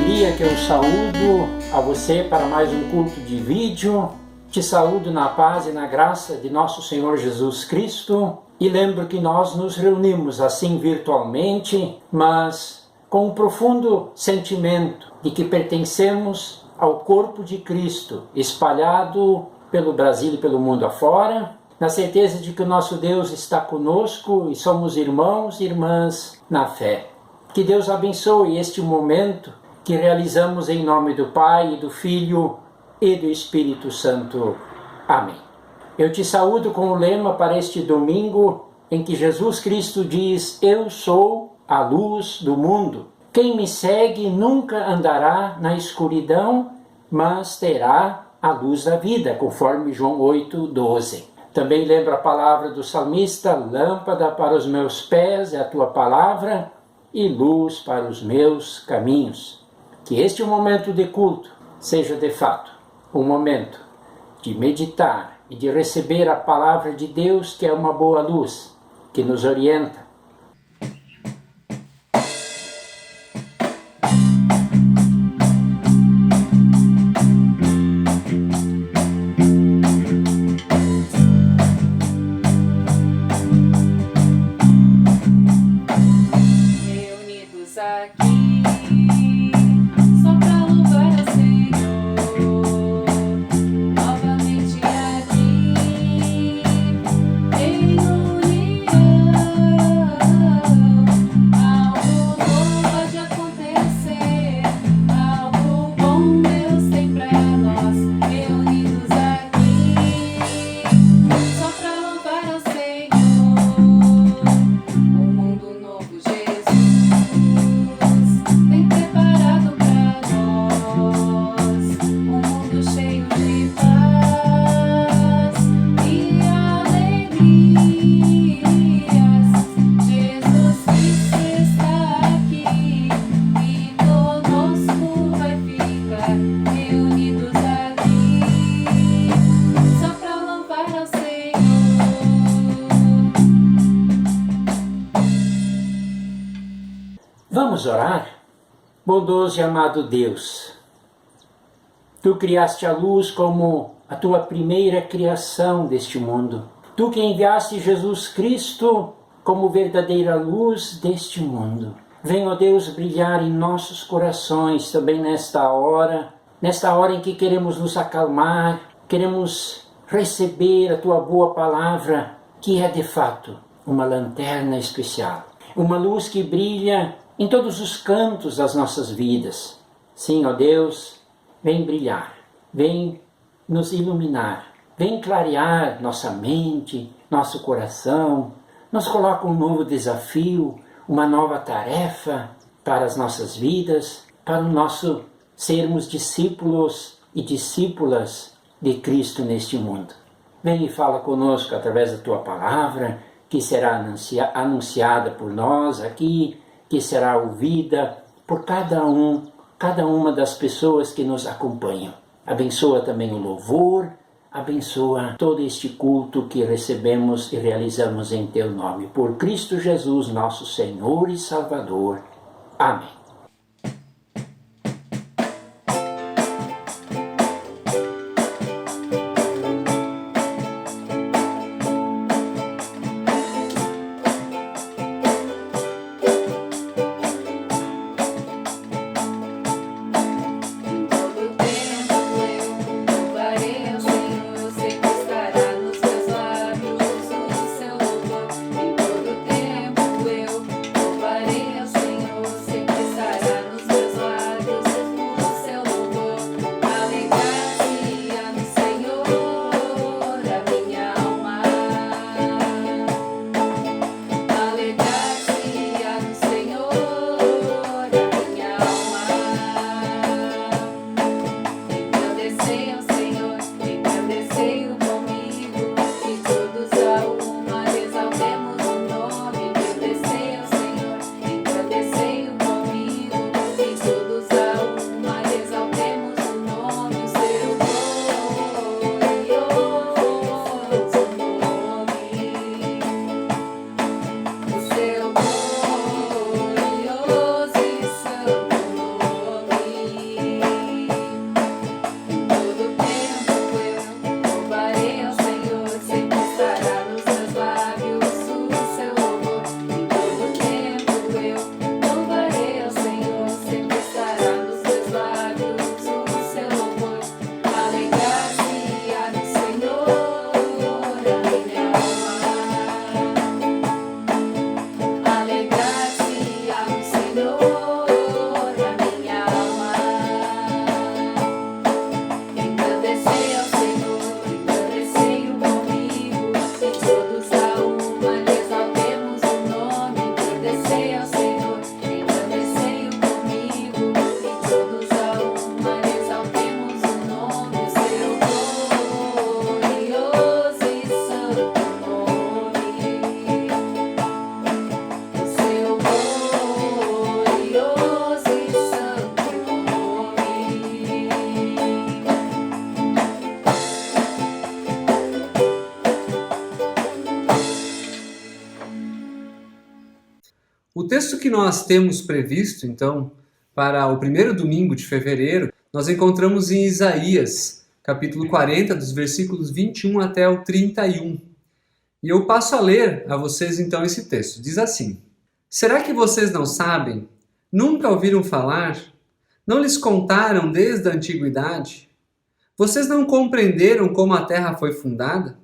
alegria que eu saúdo a você para mais um culto de vídeo. Te saúdo na paz e na graça de nosso Senhor Jesus Cristo. E lembro que nós nos reunimos assim virtualmente, mas com um profundo sentimento de que pertencemos ao corpo de Cristo, espalhado pelo Brasil e pelo mundo afora, na certeza de que o nosso Deus está conosco e somos irmãos e irmãs na fé. Que Deus abençoe este momento que realizamos em nome do Pai, do Filho e do Espírito Santo. Amém. Eu te saúdo com o lema para este domingo em que Jesus Cristo diz: Eu sou a luz do mundo. Quem me segue nunca andará na escuridão, mas terá a luz da vida, conforme João 8:12. Também lembra a palavra do salmista: lâmpada para os meus pés é a tua palavra e luz para os meus caminhos. Que este momento de culto seja de fato um momento de meditar e de receber a palavra de Deus, que é uma boa luz, que nos orienta. Vamos orar? Bondoso e amado Deus, Tu criaste a luz como a Tua primeira criação deste mundo. Tu que enviaste Jesus Cristo como verdadeira luz deste mundo. Venha, ó Deus, brilhar em nossos corações também nesta hora em que queremos nos acalmar, queremos receber a Tua boa palavra, que é de fato uma lanterna especial, uma luz que brilha em todos os cantos das nossas vidas. Sim, ó Deus, vem brilhar, vem nos iluminar, vem clarear nossa mente, nosso coração, nos coloca um novo desafio, uma nova tarefa para as nossas vidas, para o nosso sermos discípulos e discípulas de Cristo neste mundo. Vem e fala conosco através da Tua palavra, que será anunciada por nós aqui, que será ouvida por cada uma das pessoas que nos acompanham. Abençoa também o louvor, abençoa todo este culto que recebemos e realizamos em Teu nome. Por Cristo Jesus, nosso Senhor e Salvador. Amém. Em todo tempo eu louvarei ao Senhor, sempre texto que nós temos previsto, então, para o primeiro domingo de fevereiro, nós encontramos em Isaías, capítulo 40, dos versículos 21 até o 31. E eu passo a ler a vocês então esse texto. Diz assim: Será que vocês não sabem? Nunca ouviram falar? Não lhes contaram desde a antiguidade? Vocês não compreenderam como a terra foi fundada?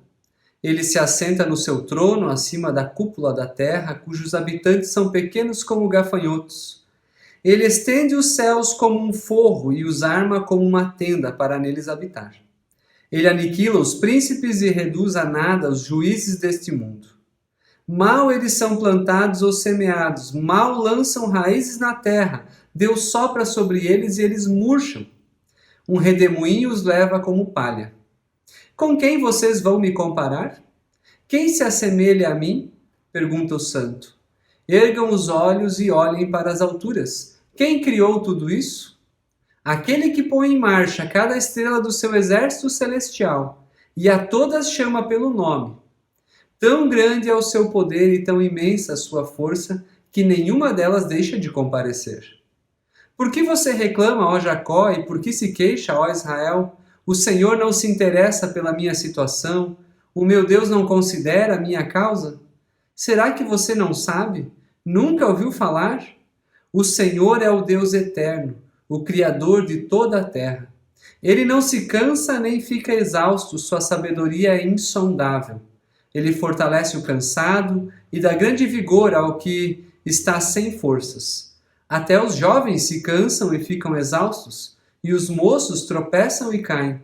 Ele se assenta no seu trono acima da cúpula da terra, cujos habitantes são pequenos como gafanhotos. Ele estende os céus como um forro e os arma como uma tenda para neles habitar. Ele aniquila os príncipes e reduz a nada os juízes deste mundo. Mal eles são plantados ou semeados, mal lançam raízes na terra, Deus sopra sobre eles e eles murcham. Um redemoinho os leva como palha. Com quem vocês vão me comparar? Quem se assemelha a mim? Pergunta o santo. Ergam os olhos e olhem para as alturas. Quem criou tudo isso? Aquele que põe em marcha cada estrela do seu exército celestial e a todas chama pelo nome. Tão grande é o seu poder e tão imensa a sua força que nenhuma delas deixa de comparecer. Por que você reclama, ó Jacó, e por que se queixa, ó Israel? O Senhor não se interessa pela minha situação? O meu Deus não considera a minha causa? Será que você não sabe? Nunca ouviu falar? O Senhor é o Deus eterno, o Criador de toda a terra. Ele não se cansa nem fica exausto, sua sabedoria é insondável. Ele fortalece o cansado e dá grande vigor ao que está sem forças. Até os jovens se cansam e ficam exaustos, e os moços tropeçam e caem.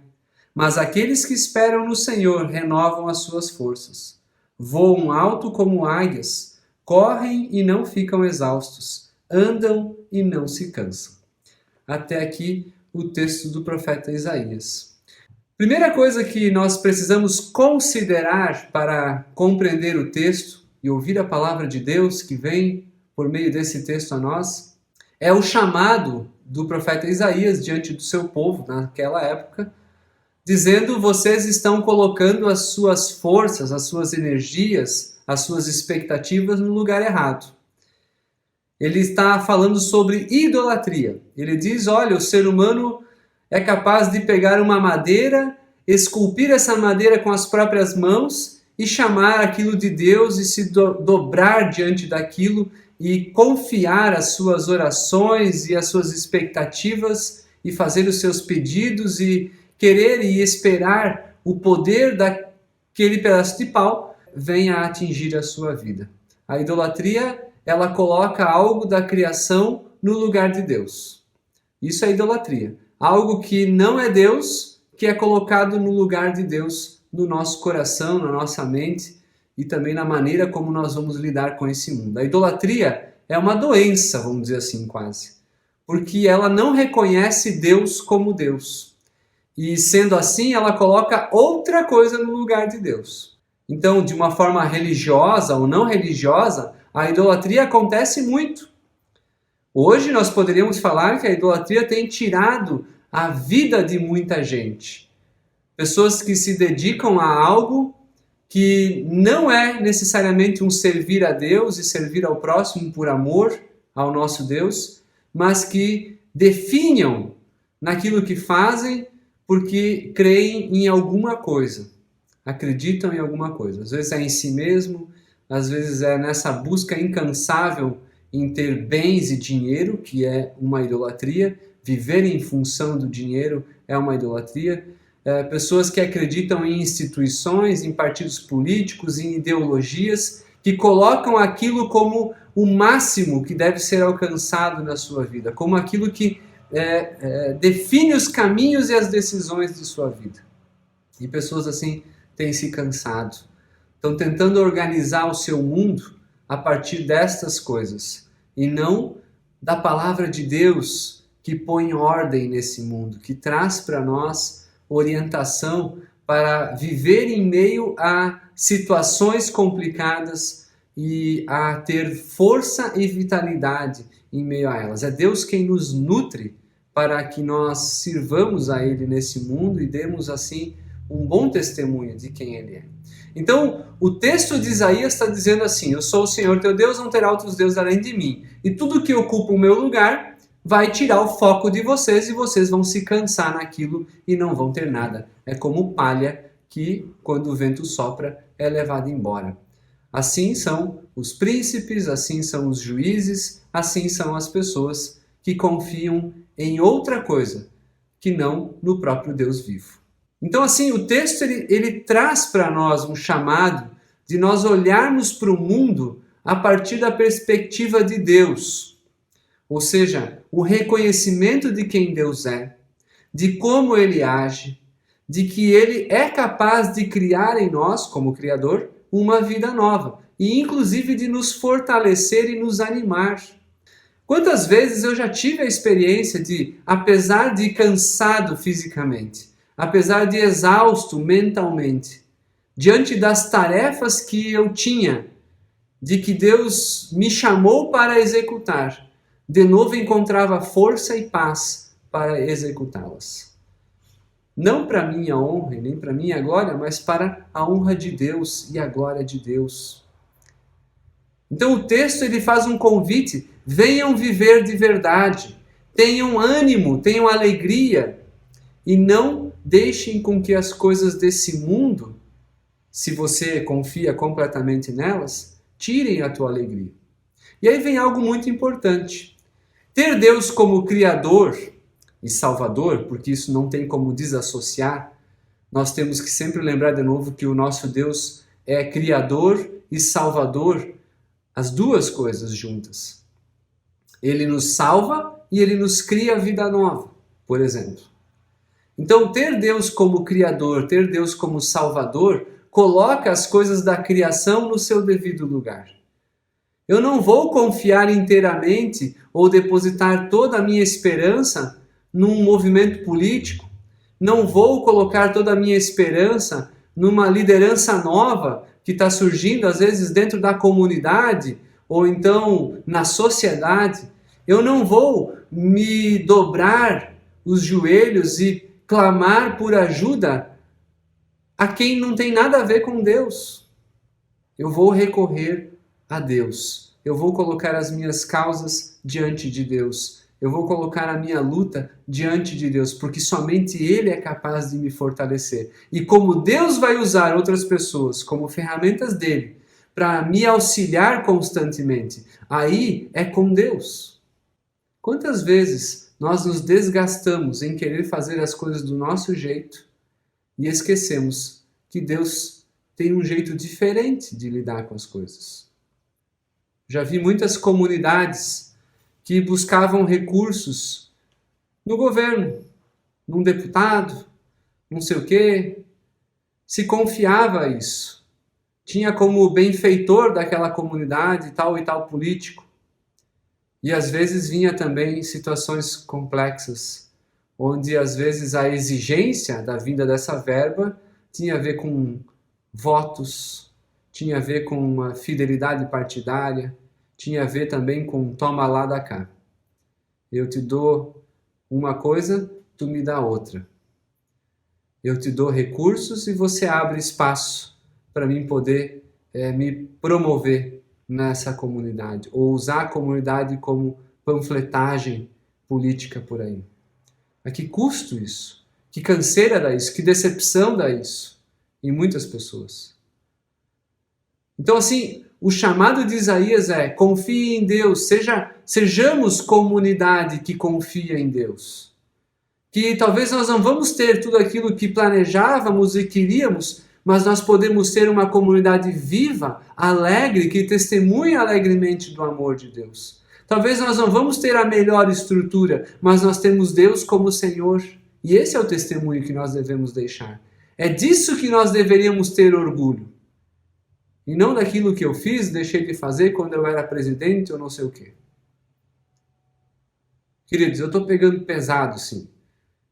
Mas aqueles que esperam no Senhor renovam as suas forças. Voam alto como águias, correm e não ficam exaustos, andam e não se cansam. Até aqui o texto do profeta Isaías. Primeira coisa que nós precisamos considerar para compreender o texto e ouvir a palavra de Deus que vem por meio desse texto a nós, é o chamado do profeta Isaías diante do seu povo naquela época, dizendo: vocês estão colocando as suas forças, as suas energias, as suas expectativas no lugar errado. Ele está falando sobre idolatria. Ele diz: olha, o ser humano é capaz de pegar uma madeira, esculpir essa madeira com as próprias mãos e chamar aquilo de Deus e se dobrar diante daquilo e confiar as suas orações e as suas expectativas e fazer os seus pedidos e querer e esperar o poder daquele pedaço de pau venha a atingir a sua vida. A idolatria, ela coloca algo da criação no lugar de Deus. Isso é idolatria. Algo que não é Deus, que é colocado no lugar de Deus no nosso coração, na nossa mente e também na maneira como nós vamos lidar com esse mundo. A idolatria é uma doença, vamos dizer assim, quase, porque ela não reconhece Deus como Deus. E sendo assim, ela coloca outra coisa no lugar de Deus. Então, de uma forma religiosa ou não religiosa, a idolatria acontece muito. Hoje nós poderíamos falar que a idolatria tem tirado a vida de muita gente. Pessoas que se dedicam a algo que não é necessariamente um servir a Deus e servir ao próximo por amor ao nosso Deus, mas que definham naquilo que fazem porque creem em alguma coisa, acreditam em alguma coisa. Às vezes é em si mesmo, às vezes é nessa busca incansável em ter bens e dinheiro, que é uma idolatria. Viver em função do dinheiro é uma idolatria. Pessoas que acreditam em instituições, em partidos políticos, em ideologias, que colocam aquilo como o máximo que deve ser alcançado na sua vida, como aquilo que define os caminhos e as decisões de sua vida. E pessoas assim têm se cansado. Estão tentando organizar o seu mundo a partir destas coisas, e não da palavra de Deus que põe ordem nesse mundo, que traz para nós orientação para viver em meio a situações complicadas e a ter força e vitalidade em meio a elas. É Deus quem nos nutre para que nós sirvamos a Ele nesse mundo e demos assim um bom testemunho de quem Ele é. Então, o texto de Isaías está dizendo assim: eu sou o Senhor teu Deus, não terá outros deuses além de mim. E tudo que ocupa o meu lugar vai tirar o foco de vocês e vocês vão se cansar naquilo e não vão ter nada. É como palha que, quando o vento sopra, é levada embora. Assim são os príncipes, assim são os juízes, assim são as pessoas que confiam em outra coisa que não no próprio Deus vivo. Então, assim, o texto ele traz para nós um chamado de nós olharmos para o mundo a partir da perspectiva de Deus. Ou seja, o reconhecimento de quem Deus é, de como Ele age, de que Ele é capaz de criar em nós, como Criador, uma vida nova. E inclusive de nos fortalecer e nos animar. Quantas vezes eu já tive a experiência de, apesar de cansado fisicamente, apesar de exausto mentalmente, diante das tarefas que eu tinha, de que Deus me chamou para executar, de novo encontrava força e paz para executá-las. Não para minha honra e nem para minha glória, mas para a honra de Deus e a glória de Deus. Então o texto ele faz um convite: venham viver de verdade, tenham ânimo, tenham alegria e não deixem com que as coisas desse mundo, se você confia completamente nelas, tirem a tua alegria. E aí vem algo muito importante. Ter Deus como Criador e Salvador, porque isso não tem como desassociar, nós temos que sempre lembrar de novo que o nosso Deus é Criador e Salvador, as duas coisas juntas. Ele nos salva e Ele nos cria vida nova, por exemplo. Então, ter Deus como Criador, ter Deus como Salvador, coloca as coisas da criação no seu devido lugar. Eu não vou confiar inteiramente ou depositar toda a minha esperança num movimento político. Não vou colocar toda a minha esperança numa liderança nova que está surgindo, às vezes, dentro da comunidade ou então na sociedade. Eu não vou me dobrar os joelhos e clamar por ajuda a quem não tem nada a ver com Deus. Eu vou recorrer a Deus. Eu vou colocar as minhas causas diante de Deus. Eu vou colocar a minha luta diante de Deus, porque somente Ele é capaz de me fortalecer. E como Deus vai usar outras pessoas como ferramentas dele para me auxiliar constantemente, aí é com Deus. Quantas vezes nós nos desgastamos em querer fazer as coisas do nosso jeito e esquecemos que Deus tem um jeito diferente de lidar com as coisas. Já vi muitas comunidades que buscavam recursos no governo, num deputado, não sei o quê, se confiava a isso. Tinha como benfeitor daquela comunidade tal e tal político. E às vezes vinha também situações complexas, onde às vezes a exigência da vinda dessa verba tinha a ver com votos, tinha a ver com uma fidelidade partidária, tinha a ver também com toma lá da cá. Eu te dou uma coisa, tu me dá outra. Eu te dou recursos e você abre espaço para mim poder me promover nessa comunidade, ou usar a comunidade como panfletagem política por aí. A que custo isso? Que canseira dá isso? Que decepção dá isso em muitas pessoas? Então, assim, o chamado de Isaías é: confie em Deus, sejamos comunidade que confia em Deus. Que talvez nós não vamos ter tudo aquilo que planejávamos e queríamos, mas nós podemos ter uma comunidade viva, alegre, que testemunha alegremente do amor de Deus. Talvez nós não vamos ter a melhor estrutura, mas nós temos Deus como Senhor. E esse é o testemunho que nós devemos deixar. É disso que nós deveríamos ter orgulho. E não daquilo que eu fiz, deixei de fazer quando eu era presidente ou não sei o quê. Queridos, eu estou pegando pesado, sim.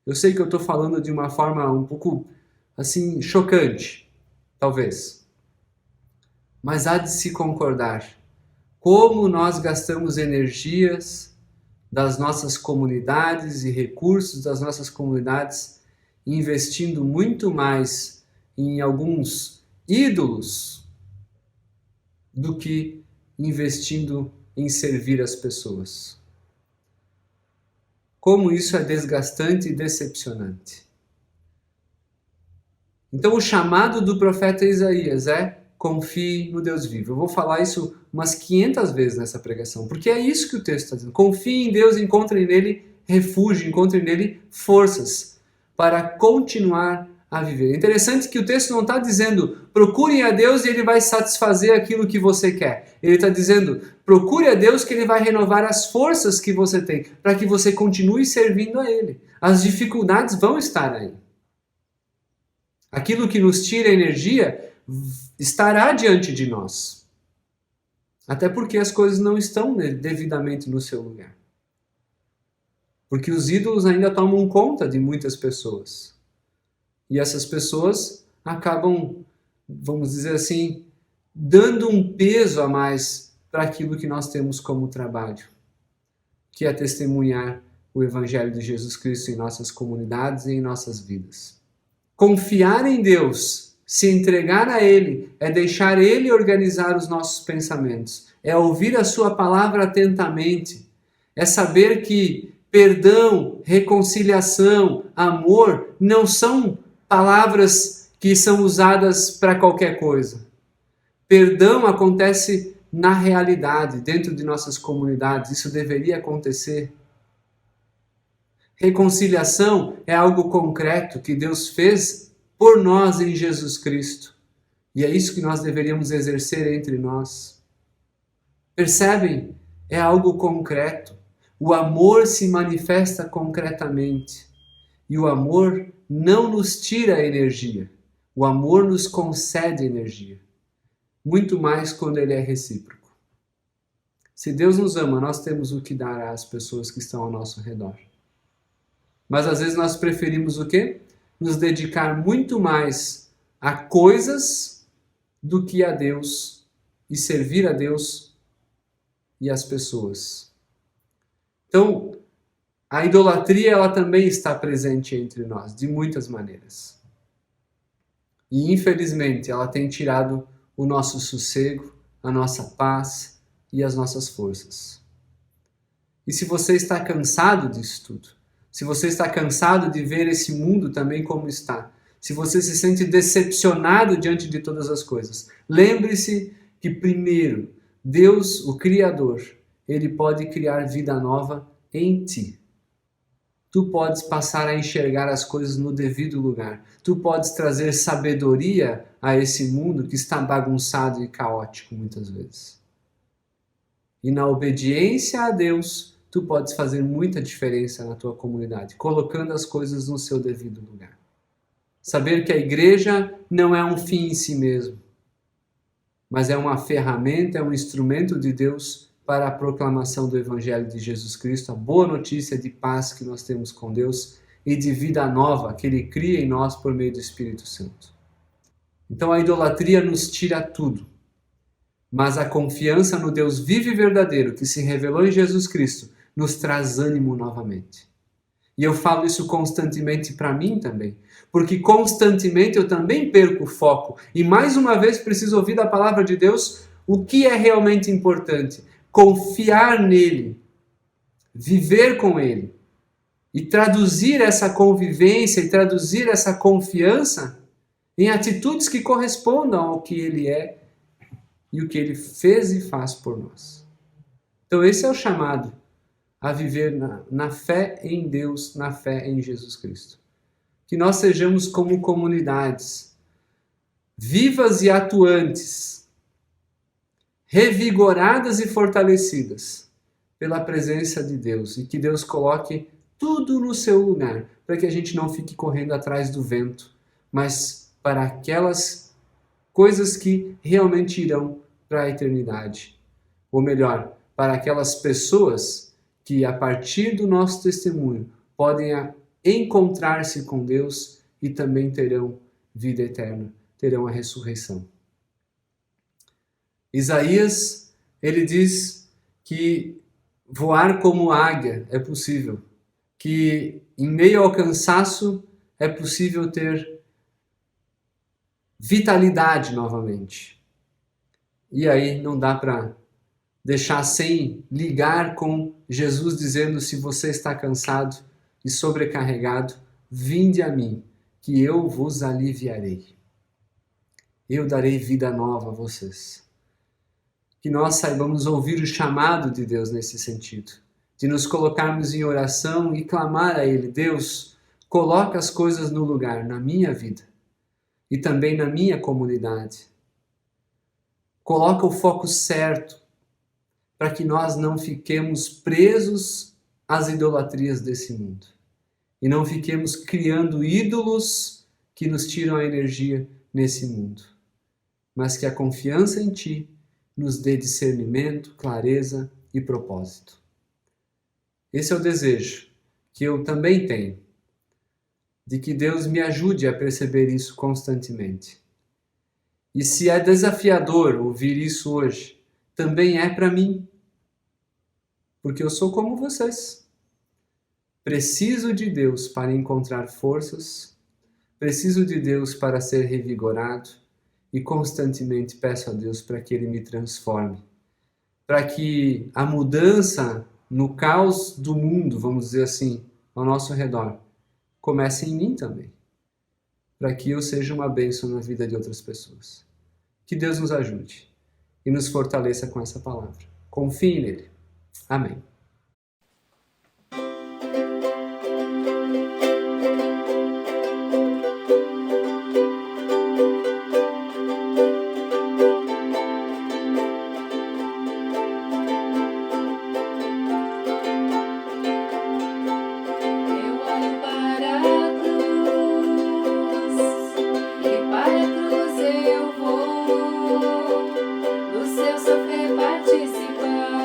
Eu sei que eu estou falando de uma forma um pouco, assim, chocante, talvez. Mas há de se concordar. Como nós gastamos energias das nossas comunidades e recursos das nossas comunidades investindo muito mais em alguns ídolos do que investindo em servir as pessoas. Como isso é desgastante e decepcionante. Então o chamado do profeta Isaías é: confie no Deus vivo. Eu vou falar isso umas 500 vezes nessa pregação, porque é isso que o texto está dizendo. Confie em Deus, encontre nele refúgio, encontre nele forças para continuar a viver. É interessante que o texto não está dizendo procure a Deus e ele vai satisfazer aquilo que você quer. Ele está dizendo procure a Deus que ele vai renovar as forças que você tem para que você continue servindo a ele. As dificuldades vão estar aí. Aquilo que nos tira energia estará diante de nós. Até porque as coisas não estão devidamente no seu lugar. Porque os ídolos ainda tomam conta de muitas pessoas. E essas pessoas acabam, vamos dizer assim, dando um peso a mais para aquilo que nós temos como trabalho, que é testemunhar o Evangelho de Jesus Cristo em nossas comunidades e em nossas vidas. Confiar em Deus, se entregar a Ele, é deixar Ele organizar os nossos pensamentos, é ouvir a Sua palavra atentamente, é saber que perdão, reconciliação, amor não são palavras que são usadas para qualquer coisa. Perdão acontece na realidade, dentro de nossas comunidades, isso deveria acontecer. Reconciliação é algo concreto que Deus fez por nós em Jesus Cristo. E é isso que nós deveríamos exercer entre nós. Percebem? É algo concreto. O amor se manifesta concretamente. E o amor não nos tira a energia. O amor nos concede energia. Muito mais quando ele é recíproco. Se Deus nos ama, nós temos o que dar às pessoas que estão ao nosso redor. Mas às vezes nós preferimos o quê? Nos dedicar muito mais a coisas do que a Deus e servir a Deus e as pessoas. Então, a idolatria ela também está presente entre nós, de muitas maneiras. E infelizmente ela tem tirado o nosso sossego, a nossa paz e as nossas forças. E se você está cansado disso tudo, se você está cansado de ver esse mundo também como está, se você se sente decepcionado diante de todas as coisas, lembre-se que primeiro, Deus, o Criador, Ele pode criar vida nova em ti. Tu podes passar a enxergar as coisas no devido lugar. Tu podes trazer sabedoria a esse mundo que está bagunçado e caótico muitas vezes. E na obediência a Deus, tu podes fazer muita diferença na tua comunidade, colocando as coisas no seu devido lugar. Saber que a igreja não é um fim em si mesmo, mas é uma ferramenta, é um instrumento de Deus para a proclamação do Evangelho de Jesus Cristo, a boa notícia de paz que nós temos com Deus e de vida nova que Ele cria em nós por meio do Espírito Santo. Então a idolatria nos tira tudo, mas a confiança no Deus vivo e verdadeiro que se revelou em Jesus Cristo nos traz ânimo novamente. E eu falo isso constantemente para mim também, porque constantemente eu também perco o foco e mais uma vez preciso ouvir da palavra de Deus o que é realmente importante. Confiar nele, viver com ele e traduzir essa convivência e traduzir essa confiança em atitudes que correspondam ao que ele é e o que ele fez e faz por nós. Então esse é o chamado a viver na fé em Deus, na fé em Jesus Cristo. Que nós sejamos como comunidades vivas e atuantes, revigoradas e fortalecidas pela presença de Deus e que Deus coloque tudo no seu lugar para que a gente não fique correndo atrás do vento, mas para aquelas coisas que realmente irão para a eternidade. Ou melhor, para aquelas pessoas que a partir do nosso testemunho podem encontrar-se com Deus e também terão vida eterna, terão a ressurreição. Isaías, ele diz que voar como águia é possível, que em meio ao cansaço é possível ter vitalidade novamente. E aí não dá para deixar sem ligar com Jesus dizendo: se você está cansado e sobrecarregado, vinde a mim, que eu vos aliviarei. Eu darei vida nova a vocês. Que nós saibamos ouvir o chamado de Deus nesse sentido, de nos colocarmos em oração e clamar a Ele: Deus, coloca as coisas no lugar na minha vida e também na minha comunidade. Coloca o foco certo para que nós não fiquemos presos às idolatrias desse mundo e não fiquemos criando ídolos que nos tiram a energia nesse mundo, mas que a confiança em Ti nos dê discernimento, clareza e propósito. Esse é o desejo que eu também tenho, de que Deus me ajude a perceber isso constantemente. E se é desafiador ouvir isso hoje, também é para mim, porque eu sou como vocês. Preciso de Deus para encontrar forças, preciso de Deus para ser revigorado e constantemente peço a Deus para que Ele me transforme, para que a mudança no caos do mundo, vamos dizer assim, ao nosso redor, comece em mim também, para que eu seja uma bênção na vida de outras pessoas. Que Deus nos ajude e nos fortaleça com essa palavra. Confie nele. Amém. Participar.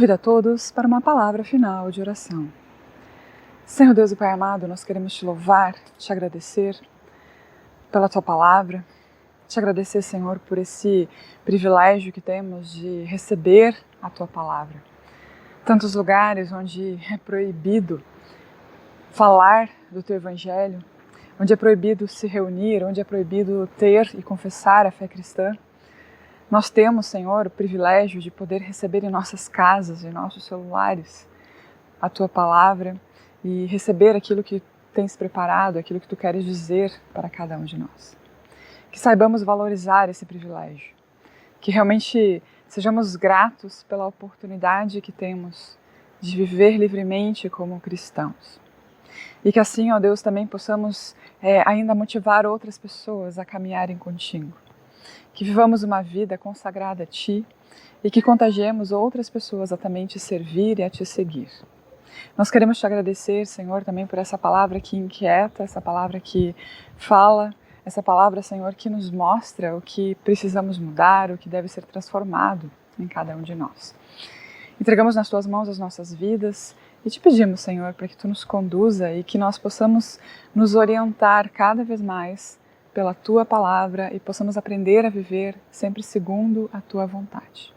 convido a todos para uma palavra final de oração. Senhor Deus e Pai amado, nós queremos te louvar, te agradecer pela tua palavra, te agradecer, Senhor, por esse privilégio que temos de receber a tua palavra. Tantos lugares onde é proibido falar do teu evangelho, onde é proibido se reunir, onde é proibido ter e confessar a fé cristã. Nós temos, Senhor, o privilégio de poder receber em nossas casas, em nossos celulares, a tua palavra e receber aquilo que tens preparado, aquilo que tu queres dizer para cada um de nós. Que saibamos valorizar esse privilégio, que realmente sejamos gratos pela oportunidade que temos de viver livremente como cristãos. E que assim, ó Deus, também possamos ainda motivar outras pessoas a caminharem contigo. Que vivamos uma vida consagrada a Ti e que contagiemos outras pessoas a também Te servir e a Te seguir. Nós queremos Te agradecer, Senhor, também por essa palavra que inquieta, essa palavra que fala, essa palavra, Senhor, que nos mostra o que precisamos mudar, o que deve ser transformado em cada um de nós. Entregamos nas Tuas mãos as nossas vidas e Te pedimos, Senhor, para que Tu nos conduza e que nós possamos nos orientar cada vez mais pela Tua palavra e possamos aprender a viver sempre segundo a Tua vontade.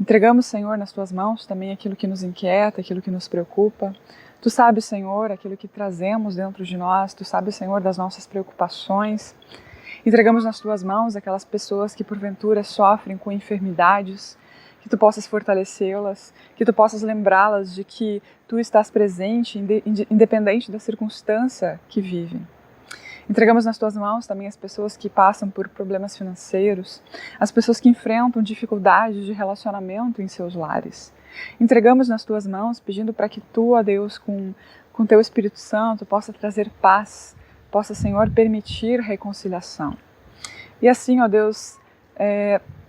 Entregamos, Senhor, nas Tuas mãos também aquilo que nos inquieta, aquilo que nos preocupa. Tu sabes, Senhor, aquilo que trazemos dentro de nós, Tu sabes, Senhor, das nossas preocupações. Entregamos nas Tuas mãos aquelas pessoas que porventura sofrem com enfermidades, que Tu possas fortalecê-las, que Tu possas lembrá-las de que Tu estás presente, independente da circunstância que vivem. Entregamos nas Tuas mãos também as pessoas que passam por problemas financeiros, as pessoas que enfrentam dificuldades de relacionamento em seus lares. Entregamos nas Tuas mãos, pedindo para que Tu, ó Deus, com Teu Espírito Santo, possa trazer paz, possa, Senhor, permitir reconciliação. E assim, ó Deus,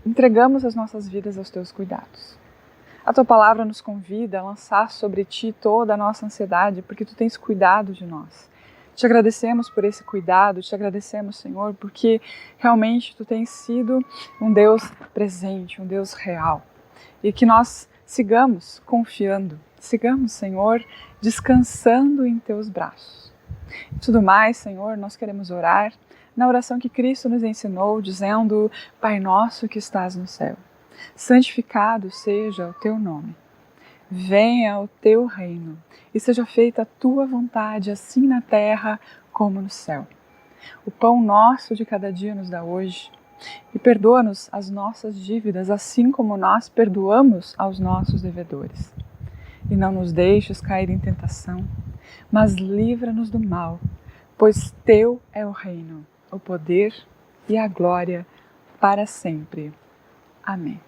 entregamos as nossas vidas aos Teus cuidados. A Tua palavra nos convida a lançar sobre Ti toda a nossa ansiedade, porque Tu tens cuidado de nós. Te agradecemos por esse cuidado, te agradecemos, Senhor, porque realmente Tu tens sido um Deus presente, um Deus real. E que nós sigamos confiando, sigamos, Senhor, descansando em Teus braços. E tudo mais, Senhor, nós queremos orar na oração que Cristo nos ensinou, dizendo: Pai nosso que estás no céu, santificado seja o Teu nome. Venha o Teu reino e seja feita a Tua vontade, assim na terra como no céu. O pão nosso de cada dia nos dá hoje e perdoa-nos as nossas dívidas, assim como nós perdoamos aos nossos devedores. E não nos deixes cair em tentação, mas livra-nos do mal, pois Teu é o reino, o poder e a glória para sempre. Amém.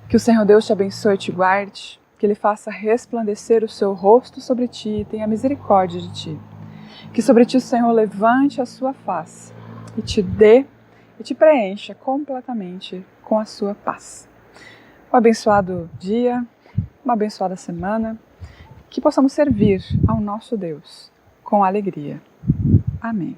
Que o Senhor Deus te abençoe e te guarde, que Ele faça resplandecer o seu rosto sobre ti e tenha misericórdia de ti. Que sobre ti o Senhor levante a sua face e te dê e te preencha completamente com a sua paz. Um abençoado dia, uma abençoada semana, que possamos servir ao nosso Deus com alegria. Amém.